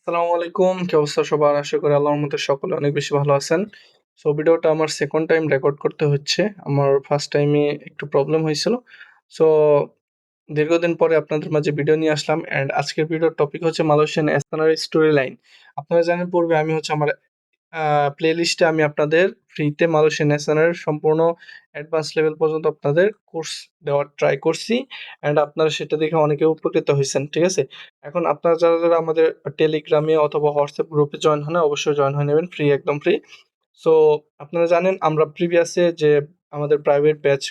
আসসালামু আলাইকুম। কি অবস্থা সবার? আশা করি আল্লাহর রহমতে সকলে অনেক বেশি ভালো আছেন। সো ভিডিওটা আমার সেকেন্ড টাইম রেকর্ড করতে হচ্ছে। আমার ফার্স্ট টাইমে একটু প্রবলেম হয়েছিল। সো দীর্ঘদিন পরে আপনাদের মাঝে ভিডিও নিয়ে আসলাম অ্যান্ড আজকের ভিডিওর টপিক হচ্ছে মালয়েশিয়ান এস্তানার স্টোরি লাইন। আপনারা জানেন পূর্বে আমি হচ্ছে আমার প্লেলিস্টে আমি আপনাদের ফ্রিতে মালয়েশিয়ান এসএনআর সম্পূর্ণ অ্যাডভান্স লেভেল পর্যন্ত আপনাদের কোর্স দেওয়ার ট্রাই করছি অ্যান্ড আপনারা সেটা দেখে অনেকে উপকৃত হয়েছেন, ঠিক আছে? এখন আপনারা যারা আমাদের টেলিগ্রামে অথবা হোয়াটসঅ্যাপ গ্রুপে জয়েন হন না, অবশ্যই জয়েন হয়ে নেবেন, ফ্রি, একদম ফ্রি। সো আপনারা জানেন আমরা প্রিভিয়াসে যে আমাদের প্রাইভেট ব্যাচ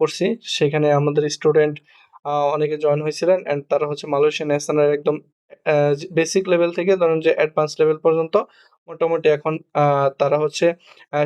করছি, সেখানে আমাদের স্টুডেন্ট অনেকে জয়েন হয়েছিলেন অ্যান্ড তারা হচ্ছে মালয়েশিয়ান এসএনআর একদম বেসিক লেভেল থেকে ধরুন যে অ্যাডভান্স লেভেল পর্যন্ত মোটামুটি এখন তারা হচ্ছে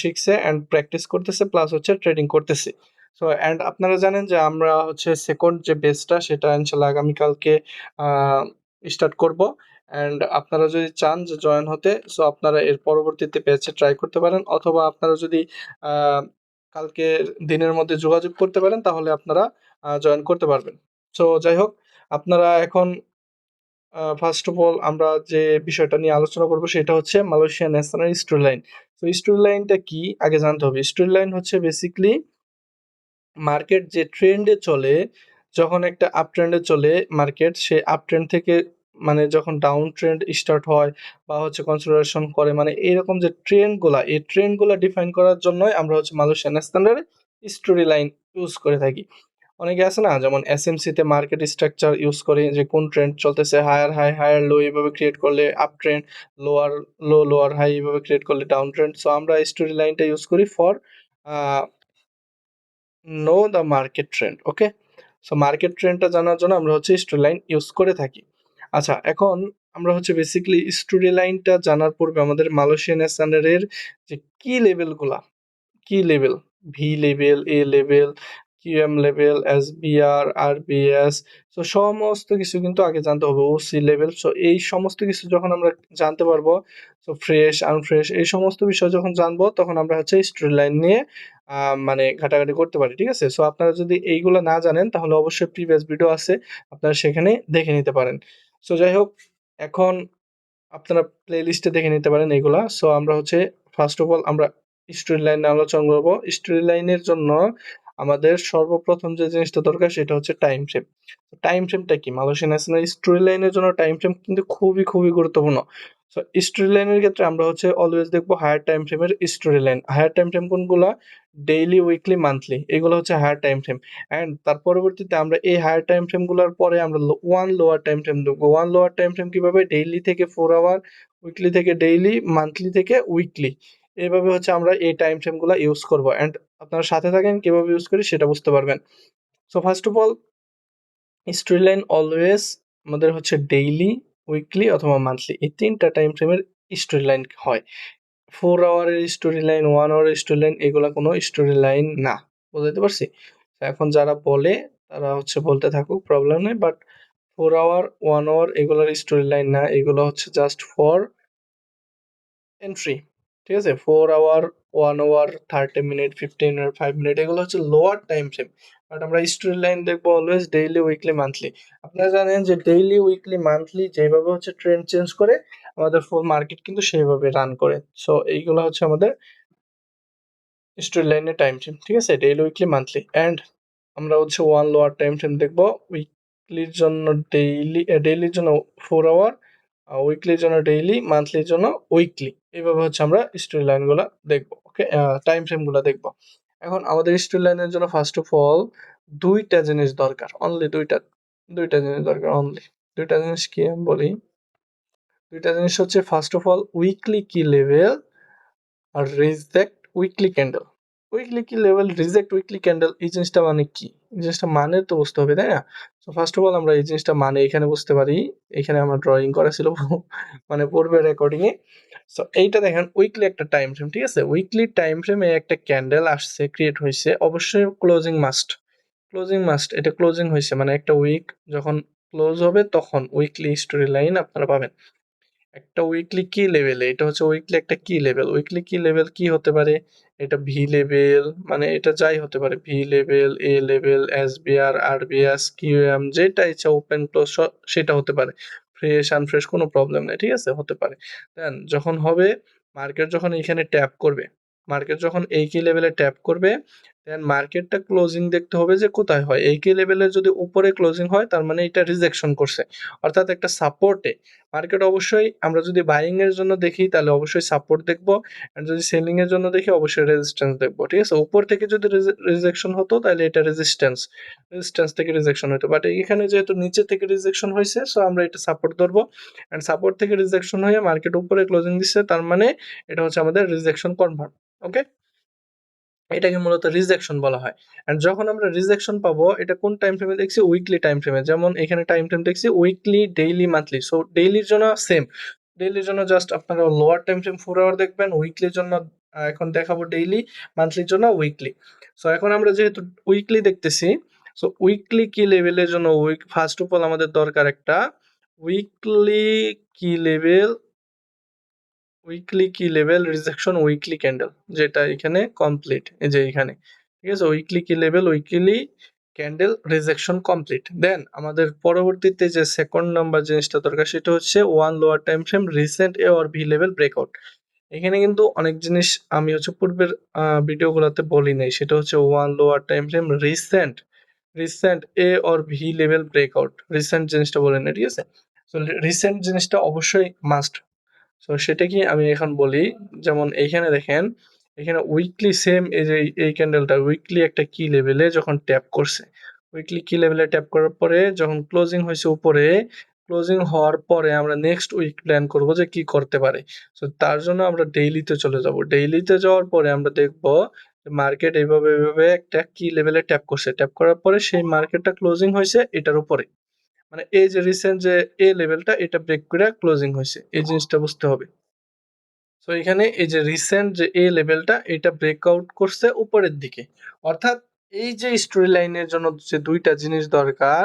শিখছে অ্যান্ড প্র্যাকটিস করতেছে, প্লাস হচ্ছে ট্রেডিং করতেছে। সো অ্যান্ড আপনারা জানেন যে আমরা হচ্ছে সেকেন্ড যে বেচটা সেটা ইনশাল্লাহ আগামীকালকে স্টার্ট করব অ্যান্ড আপনারা যদি চান যে জয়েন হতে, সো আপনারা এর পরবর্তীতে ব্যাচে ট্রাই করতে পারেন, অথবা আপনারা যদি কালকে দিনের মধ্যে যোগাযোগ করতে পারেন তাহলে আপনারা জয়েন করতে পারবেন। সো যাই হোক, আপনারা এখন ফার্স্ট অফ অল আমরা যে বিষয়টা নিয়ে আলোচনা করব সেটা হচ্ছে মালয়েশিয়ান ন্যাশনাল স্টোরি লাইন। তো স্টোরি লাইনটা কি আগে জানতে হবে। স্টোরি লাইন হচ্ছে বেসিকলি মার্কেট যে ট্রেন্ডে চলে, যখন একটা আপ ট্রেন্ডে চলে মার্কেট, সে আপ ট্রেন্ড থেকে মানে যখন ডাউন ট্রেন্ড স্টার্ট হয় বা হচ্ছে কনসোলিডেশন করে, মানে এইরকম যে ট্রেন্ডগুলা, এই ট্রেন্ডগুলা ডিফাইন করার জন্যই আমরা হচ্ছে Malaysian standard story line use করে থাকি। অনেকে আছে না, যেমন এসএমসি তে মার্কেট স্ট্রাকচার ইউজ করে, যে কোন ট্রেন্ড চলতেছে, হায়ার হাই হায়ার লো এইভাবে ক্রিয়েট করলে up trend, lower low lower high এইভাবে ক্রিয়েট করলে ডাউন ট্রেন্ড। সো আমরা স্টোরি লাইনটা ইউজ করি for know the market trend. Okay, so market ট্রেন্ডটা জানার জন্য আমরা হচ্ছে স্টোরি লাইন ইউজ করে থাকি। আচ্ছা, এখন আমরা হচ্ছে বেসিক্যালি স্টোরি লাইনটা জানার পূর্বে আমাদের মালয়েশিয়ান স্ট্যান্ডার্ডের যে কি লেভেলগুলা, কি লেভেল, ভি লেভেল, এ level, QM level, SBR, RBS, তো সমস্ত কিছু কিন্তু আগে জানতে হবে, ওসি লেভেল। সো এই সমস্ত কিছু যখন আমরা জানতে পারবো, সো ফ্রেশ আনফ্রেশ এই সমস্ত বিষয় যখন জানবো, তখন আমরা হচ্ছে স্টোরি লাইন নিয়ে মানে ঘাটাঘাটি করতে পারি, ঠিক আছে? সো আপনারা যদি এইগুলো না জানেন তাহলে অবশ্যই প্রিভিয়াস ভিডিও আছে, আপনারা সেখানে দেখে নিতে পারেন। সো যাই হোক, এখন আপনারা প্লে লিস্টে দেখে নিতে পারেন এগুলা। সো আমরা হচ্ছে ফার্স্ট অফ অল আমরা স্টোরি লাইন আলোচনা করবো। স্টোরি লাইনের জন্য আমাদের সর্বপ্রথম যে জিনিসটা দরকার সেটা হচ্ছে টাইম ফ্রেম। টাইম ফ্রেমটা কি? মালয়েশিয়ান ন্যাশনাল স্টোরি লাইনের জন্য টাইম ফ্রেম কিন্তু খুবই খুবই গুরুত্বপূর্ণ। সো স্টোরি লাইনের ক্ষেত্রে আমরা হচ্ছে অলওয়েজ দেখবো হায়ার টাইম ফ্রেমের story line. Higher time frame কোনগুলা? ডেইলি, উইকলি, মান্থলি, এগুলো হচ্ছে হায়ার টাইম ফ্রেম। অ্যান্ড তার পরবর্তীতে আমরা এই হায়ার টাইম ফ্রেম গুলার পরে আমরা ওয়ান লোয়ার টাইম ফ্রেম দেখবো। ওয়ান লোয়ার টাইম ফ্রেম কিভাবে? ডেইলি থেকে 4 আওয়ার, উইকলি থেকে ডেইলি, মান্থলি থেকে উইকলি, এভাবে হচ্ছে আমরা এই টাইম ফ্রেম গুলা ইউজ করবো। অ্যান্ড আপনারা সাথে থাকেন, কিভাবে ইউজ করি সেটা বুঝতে পারবেন। So first of all, story line always আমাদের হচ্ছে ডেইলি, উইকলি অথবা মান্থলি, এই তিনটা টাইম ফ্রেমের স্টোরি লাইন হয়। 4 আওয়ারের স্টোরি লাইন, 1 আওয়ারের স্টোরি লাইন, এগুলা কোনো স্টোরি লাইন না। বুঝতে পারছি? তো এখন যারা বলে তারা হচ্ছে বলতে থাকুক, প্রবলেম নেই, বাট 4 আওয়ার, 1 আওয়ার এগুলোর স্টোরি লাইন না, এগুলো হচ্ছে জাস্ট ফর এন্ট্রি, ঠিক আছে? 4 hour, 1 hour, 30 minute, 15 minute, 5 minute, এগুলো হচ্ছে লোয়ার টাইম ফ্রেম। বাট আমরা স্টোরি লাইন দেখবো অলওয়েজ ডেইলি, উইকলি, মান্থলি। আপনারা জানেন যে ডেইলি, উইকলি, মান্থলি যেভাবে হচ্ছে ট্রেন্ড চেঞ্জ করে, আমাদের ফুল মার্কেট কিন্তু সেইভাবে রান করে। সো এইগুলো হচ্ছে আমাদের স্টোরি লাইনের টাইম ফ্রেম, ঠিক আছে? Daily, weekly, monthly. অ্যান্ড আমরা হচ্ছে ওয়ান লোয়ার টাইম ফ্রেম দেখবো। উইকলির জন্য ডেইলি, ডেইলির জন্য 4 আওয়ার, উইকলির জন্য ডেইলি, মান্থলির জন্য উইকলি, এইভাবে হচ্ছে আমরা স্টোরি লাইন গুলা দেখবো। ওকে, টাইম ফ্রেম গুলা দেখবো। এখন আমাদের স্টোরি লাইনের জন্য ফার্স্ট অফ অল দুইটা জিনিস দরকার, অনলি দুইটা, দুইটা জিনিস দরকার অনলি। দুইটা জিনিস কি আমি বলি। দুইটা জিনিস হচ্ছে ফার্স্ট অফ অল উইকলি কি লেভেল আর রিজেক্ট উইকলি ক্যান্ডেল। উইকলি কি লেভেল, রিজেক্ট উইকলি ক্যান্ডেল, এই জিনিসটা মানে কি? এই জিনিসটা মানে তো বুঝতে হবে, তাই না? তো ফার্স্ট অফ অল আমরা এই জিনিসটা মানে এখানে বুঝতে পারি। এখানে আমার ড্রয়িং করা ছিল মানে পূর্বে রেকর্ডিং এ। সো এইটা দেখেন উইকলি একটা টাইম ফ্রেম, ঠিক আছে? উইকলি টাইম ফ্রেমে একটা ক্যান্ডেল আসছে, ক্রিয়েট হয়েছে, অবশ্যই ক্লোজিং মাস্ট, ক্লোজিং মাস্ট, এটা ক্লোজিং হয়েছে মানে একটা উইক যখন ক্লোজ হবে তখন উইকলি স্টোরি লাইন আপনারা পাবেন। একটা উইকলি কি লেভেলে, এটা হচ্ছে উইকলি একটা কি লেভেল। উইকলি কি লেভেল কি হতে পারে? এটা ভি লেভেল, মানে এটা যাই হতে পারে, ভি লেভেল, এ লেভেল, এসবিআর, আরবিএস, কিউএম, যেটা ইচ্ছা ওপেন ক্লোজ সেটা হতে পারে। ফ্রেশ আনফ্রেশ কোনো প্রবলেম নাই, ঠিক আছে, হতে পারে। দেন যখন হবে মার্কেট যখন এইখানে ট্যাপ করবে, মার্কেট যখন এই কি লেভেলে ট্যাপ করবে, দেন মার্কেটটা ক্লোজিং দেখতে হবে যে কোথায় হয়। এই কি লেভেলে যদি উপরে ক্লোজিং হয় তার মানে এটা রিজেকশন করছে, অর্থাৎ একটা সাপোর্টে মার্কেট। অবশ্যই আমরা যদি বাইং এর জন্য দেখি তাহলে অবশ্যই সাপোর্ট দেখবো, আর যদি সেলিং এর জন্য দেখি অবশ্যই রেজিস্ট্যান্স দেখবো, ঠিক আছে। উপর থেকে যদি রিজেকশন হতো তাহলে এটা রেজিস্ট্যান্স, রেজিস্ট্যান্স থেকে রিজেকশন হতো, বাট এখানে যেহেতু নিচে থেকে রিজেকশন হয়েছে সো আমরা এটা সাপোর্ট ধরবো। এন্ড সাপোর্ট থেকে রিজেকশন হয়ে মার্কেট উপরে ক্লোজিং দিচ্ছে, তার মানে এটা হচ্ছে আমাদের রিজেকশন কনফার্ম। ওকে, এটাকে মূলত রিজেকশন বলা হয়। এন্ড যখন আমরা রিজেকশন পাবো এটা কোন টাইম ফ্রেমে দেখছি, উইকলি টাইম ফ্রেমে। যেমন এখানে টাইম ফ্রেম দেখছি উইকলি, ডেইলি, মান্থলি। সো ডেইলির জন্য সেম, ডেইলির জন্য জাস্ট আপনারা লোয়ার টাইম ফ্রেম 4 আওয়ার দেখবেন, উইকলির জন্য এখন দেখাবো ডেইলি, মান্থলির জন্য উইকলি। সো এখন আমরা যেহেতু উইকলি দেখতেছি, সো উইকলি কি লেভেলের জন্য ফার্স্ট অফ অল আমাদের দরকার একটা উইকলি কি লেভেল, উইকলি কি লেভেল রিজেকশন উইকলি ক্যান্ডেল, যেটা এখানে কমপ্লিট, এই যে এখানে, ঠিক আছে। উইকলি কি level weekly candle rejection complete. Then আমাদের পরবর্তীতে যে সেকেন্ড নাম্বার জিনিসটা দরকার সেটা হচ্ছে one lower time frame recent A or V level breakout. এখানে কিন্তু অনেক জিনিস আমি হচ্ছে পূর্বের ভিডিওগুলোতে বলি নাই, সেটা হচ্ছে one lower time frame recent, recent A or V level breakout, recent জিনিসটা বলেন না, ঠিক আছে। তো রিসেন্ট জিনিসটা অবশ্যই মাস্ট। সো সেটা কি আমি এখন বলি, যেমন এইখানে দেখেন, এখানে উইকলি সেম, এই যে এই ক্যান্ডেলটা উইকলি একটা কি লেভেলে যখন ট্যাপ করছে, উইকলি কি লেভেলে ট্যাপ করার পরে যখন ক্লোজিং হয়েছে উপরে, ক্লোজিং হওয়ার পরে আমরা নেক্সট উইক প্ল্যান করব যে কি করতে পারে। সো তার জন্য আমরা ডেইলিতে চলে যাব, ডেইলিতে যাওয়ার পরে আমরা দেখব মার্কেট এইভাবে এইভাবে একটা কি লেভেলে ট্যাপ করছে, ট্যাপ করার পরে সেই মার্কেটটা ক্লোজিং হয়েছে এটার উপরে, মানে এই যে রিসেন্ট যে এ লেভেলটা এটা ব্রেক করে ক্লোজিং হয়েছে, এই জিনিসটা বুঝতে হবে। সো এখানে এই যে রিসেন্ট যে এ লেভেলটা এটা ব্রেকআউট করছে উপরের দিকে, অর্থাৎ এই যে স্টোরি লাইনের জন্য যে দুইটা জিনিস দরকার,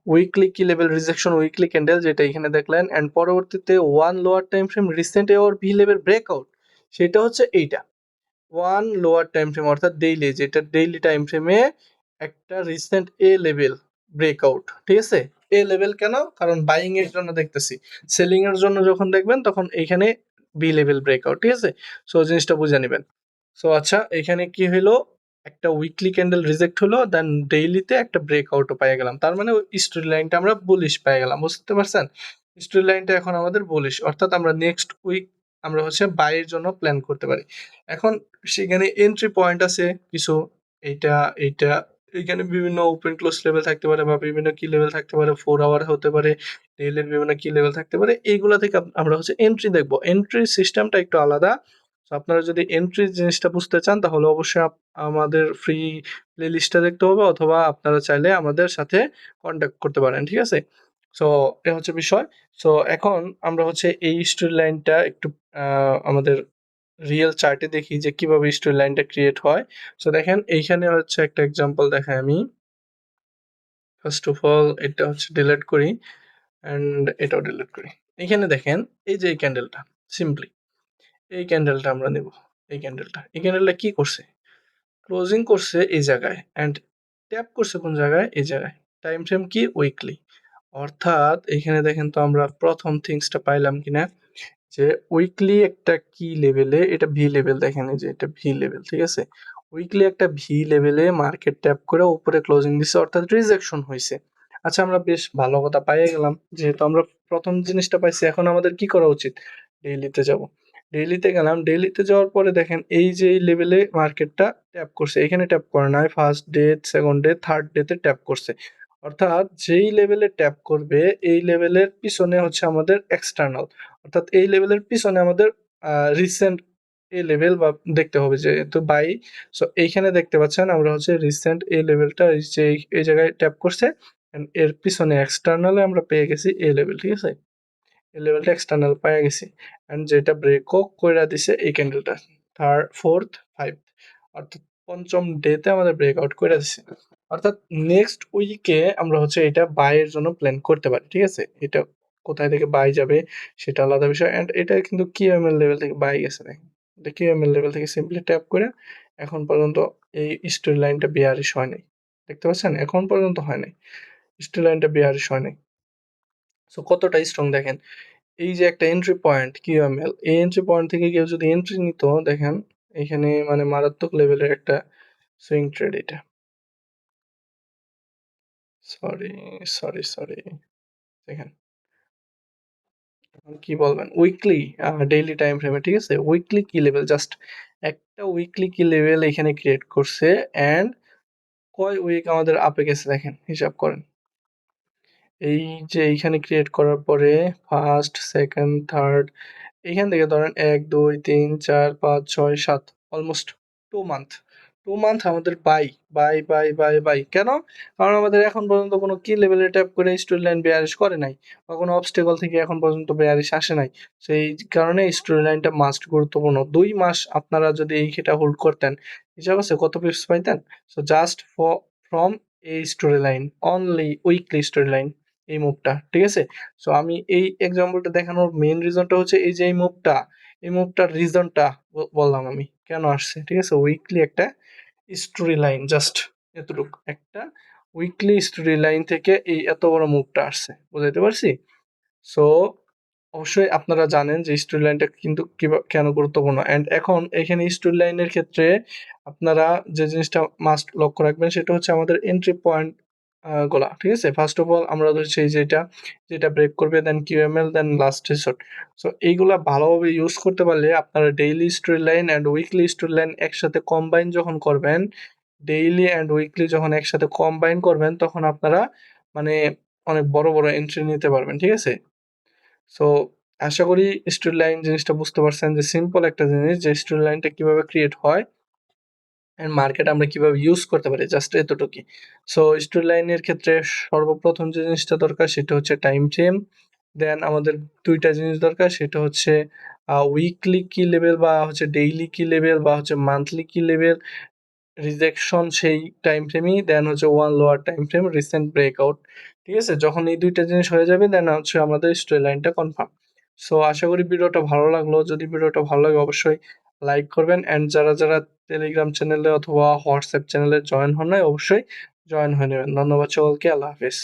উইকলি কি লেভেল রিজেকশন উইকলি ক্যান্ডেল যেটা এখানে দেখলেন, এন্ড পরবর্তীতে one lower time frame recent এ ওর ভি লেভেল ব্রেকআউট, সেটা হচ্ছে এইটা ওয়ান লোয়ার টাইম ফ্রেম, অর্থাৎ ডেইলি, যেটা ডেইলি টাইম ফ্রেমে একটা রিসেন্ট এ লেভেল ব্রেকআউট, ঠিক আছে। এ লেভেল কেন, কারণ বাইং এর জন্য দেখতেছি, সেলিং এর জন্য যখন দেখবেন তখন এইখানে বি লেভেল ব্রেকআউট, ঠিক আছে। সো জিনিসটা বুঝে নেবেন। সো আচ্ছা, এখানে কি হলো, একটা উইকলি ক্যান্ডেল রিজেক্ট হলো, দেন ডেইলিতে একটা ব্রেকআউটও পেয়ে গেলাম, তার মানে ওই স্টোরি লাইনটা আমরা বুলিশ পেয়ে গেলাম, বুঝতে পারছেন। স্টোরি লাইনটা এখন আমাদের বুলিশ, অর্থাৎ আমরা নেক্সট উইক আমরা হচ্ছে বাইয়ের জন্য প্ল্যান করতে পারি। এখন সেখানে এন্ট্রি পয়েন্ট আছে কিছু, এইটা এইটা, এখানে বিভিন্ন ওপেন ক্লোজ লেভেল থাকতে পারে বা বিভিন্ন কি লেভেল থাকতে পারে, 4 আওয়ার হতে পারে, ডেইলির বিভিন্ন কি লেভেল থাকতে পারে, এইগুলা থেকে আমরা হচ্ছে এন্ট্রি দেখবো। এন্ট্রি সিস্টেমটা একটু আলাদা। তো আপনারা যদি এন্ট্রি জিনিসটা বুঝতে চান তাহলে অবশ্যই আমাদের ফ্রি প্লে লিস্টটা দেখতে হবে, অথবা আপনারা চাইলে আমাদের সাথে কন্ট্যাক্ট করতে পারেন, ঠিক আছে। সো এ হচ্ছে বিষয়। সো এখন আমরা হচ্ছে এই স্টোরি লাইনটা একটু আমাদের রিয়েল চার্টে দেখি যে কিভাবে স্টোরি লাইনটা ক্রিয়েট হয়। সো দেখেন এইখানে হচ্ছে একটা এক্সাম্পল দেখাই আমি। ফার্স্ট অফ অল এটা হচ্ছে ডিলিট করি, অ্যান্ড এটাও ডিলিট করি। এখানে দেখেন এই যে এই ক্যান্ডেলটা, সিম্পলি এই ক্যান্ডেলটা আমরা নেব, এই ক্যান্ডেলটা, এই ক্যান্ডেলটা কি করছে, ক্লোজিং করছে এই জায়গায় অ্যান্ড ট্যাপ করছে কোন জায়গায়, এই জায়গায়। টাইম ফ্রেম কি উইকলি, অর্থাৎ এখানে দেখেন তো আমরা প্রথম থিংসটা পাইলাম কিনা, যে উইকলি একটা কি লেভেলে, এটা ভি লেভেল, দেখেন এই যে এটা ভি লেভেল, ঠিক আছে। উইকলি একটা ভি লেভেলে মার্কেট ট্যাপ করে উপরে ক্লোজিং দিছে, অর্থাৎ রিজেকশন হয়েছে। আচ্ছা, আমরা বেশ ভালো কথা পাইয়ে গেলাম, যেহেতু আমরা প্রথম জিনিসটা পাইছি, এখন আমাদের কি করা উচিত, ডেইলিতে যাব। ডেইলিতে গেলাম, ডেইলিতে যাওয়ার পরে দেখেন এই যে এই লেভেলে মার্কেটটা ট্যাপ করছে, এখানে ট্যাপ করে নাই, first day, second day, third ডেতে ট্যাপ করছে, অর্থাৎ যেই লেভেলে ট্যাপ করবে এই লেভেলের পিছনে হচ্ছে আমাদের এক্সটার্নাল, অর্থাৎ এই লেভেলের পিছনে আমাদের রিসেন্ট এ লেভেল বা দেখতে হবে, যেহেতু বাই। সো এইখানে দেখতে পাচ্ছেন আমরা হচ্ছে রিসেন্ট এ লেভেলটা এই যে এই জায়গায় ট্যাপ করছে, and এর পিছনে এক্সটার্নালে আমরা পেয়ে গেছি এ লেভেল, ঠিক আছে। এই লেভেলটা এক্সটার্নাল পেয়ে গেছি, এন্ড যেটা ব্রেকও কইরা দিছে এই ক্যান্ডেলটা, থার্ড, ফোর্থ, ফাইভ, অর্থাৎ পঞ্চম ডেতে আমাদের ব্রেকআউট করে দিছে। অর্থাৎ নেক্সট উইকে আমরা হচ্ছে এটা বাই এর জন্য প্ল্যান করতে পারি, ঠিক আছে। এটা কোথায় থেকে বাই যাবে সেটা আলাদা বিষয়, এন্ড এটা কিন্তু কিউএমএল লেভেল থেকে বাই গেছে না, এটা কিউএমএল লেভেল থেকে সিম্পলি ট্যাপ করে এখন পর্যন্ত এই স্টোরি লাইনটা বেয়ারিশ হয় নাই, দেখতে পাচ্ছেন এখন পর্যন্ত হয় নাই, স্টোরি লাইনটা বেয়ারিশ হয় নাই। সো কতটা স্ট্রং দেখেন। এই যে একটা এন্ট্রি পয়েন্ট কিউএমএল, এই এন্ট্রি পয়েন্ট থেকে কেউ যদি এন্ট্রি নিত, দেখেন এখানে মানে মারাত্মক লেভেলের একটা সুইং ট্রেড এটা। Sorry, sorry. দেখেন কি বলবেন উইকলি, ডেইলি টাইম ফ্রেমে, ঠিক আছে? উইকলি কি লেভেল, জাস্ট একটা উইকলি কি লেভেল এখানে ক্রিয়েট করছে, এন্ড কয় উইক আমাদের আপে গেছে দেখেন, হিসাব করেন। এই যে এইখানে ক্রিয়েট করার পরে ফার্স্ট, সেকেন্ড, থার্ড, এইখান থেকে ধরেন ১, ২, ৩, ৪, ৫, ৬, ৭, অলমোস্ট 2 মান্থ। 2 মান্থ আমাদের বাই। কেন? কারণ আমাদের এখন পর্যন্ত কোনো কি লেভেলে ট্যাপ করে স্টোরি লাইন বেয়ারিশ করে নাই, বা কোনো অবস্টেকল থেকে এখন পর্যন্ত বেয়ারিশ আসে নাই। সেই কারণে স্টোরি লাইনটা মাস্ট গুরুত্বপূর্ণ। ২ মাস আপনারা যদি এইটা হোল্ড করতেন, হিসাব আছে কত পিপস পাইতেন? সো জাস্ট ফ্রম এই story line, only weekly story line, এই মুভটা, ঠিক আছে? সো আমি এই এক্সাম্পলটা দেখানোর মেইন রিজনটা হচ্ছে এই যে এই মুভটার রিজনটা বললাম আমি কেন আসছে, ঠিক আছে? উইকলি একটা স্টোরি লাইন, জাস্ট এতটুক একটা উইকলি স্টোরি লাইন থেকে এই এত বড় মুভটা আসছে, বুঝাইতে পারছি? সো অবশ্যই আপনারা জানেন যে স্টোরি লাইনটা কিন্তু কেন গুরুত্বপূর্ণ, অ্যান্ড এখন এখানে স্টোরি লাইনের ক্ষেত্রে আপনারা যে জিনিসটা মাস্ট লক্ষ্য রাখবেন সেটা হচ্ছে আমাদের এন্ট্রি পয়েন্ট গুলা, ঠিক আছে? ফার্স্ট অফ অল আমরা ধরছি এই যেটা ব্রেক করবে, দেন কিউএমএল, দেন লাস্ট রিসোর্ট। সো এইগুলা ভালোভাবে ইউজ করতে পারলে আপনারা daily story line and weekly story line একসাথে কম্বাইন যখন করবেন, ডেইলি অ্যান্ড উইকলি যখন একসাথে কম্বাইন করবেন, তখন আপনারা মানে অনেক বড় এন্ট্রি নিতে পারবেন, ঠিক আছে? সো আশা করি স্টোরি লাইন জিনিসটা বুঝতে পারছেন, যে সিম্পল একটা জিনিস যে স্টোরি লাইনটা কিভাবে ক্রিয়েট হয় এন্ড মার্কেট আমরা কিভাবে ইউজ করতে পারি, জাস্ট এতটুকুই। সো স্টোরি লাইনের ক্ষেত্রে সর্বপ্রথম যে জিনিসটা দরকার সেটা হচ্ছে টাইম ফ্রেম। দেন আমাদের ২ টা জিনিস দরকার, সেটা হচ্ছে উইকলি কি লেভেল, বা হচ্ছে ডেইলি কি লেভেল, বা হচ্ছে মান্থলি কি লেভেল, রিজেকশন সেই টাইম ফ্রেমই, দেন হচ্ছে one lower time frame, recent breakout, ঠিক আছে? যখন এই ২ টা জিনিস হয়ে যাবে দেন হচ্ছে আমাদের স্টোরি লাইনটা কনফার্ম। সো আশা করি ভিডিওটা ভালো লাগলো। যদি ভিডিওটা ভালো লাগে অবশ্যই লাইক করবেন, অ্যান্ড যারা টেলিগ্রাম চ্যানেলে অথবা হোয়াটসঅ্যাপ চ্যানেলে জয়েন হন নাই অবশ্যই জয়েন হয়ে নেবেন। ধন্যবাদ সকলকে। আল্লাহ হাফেজ।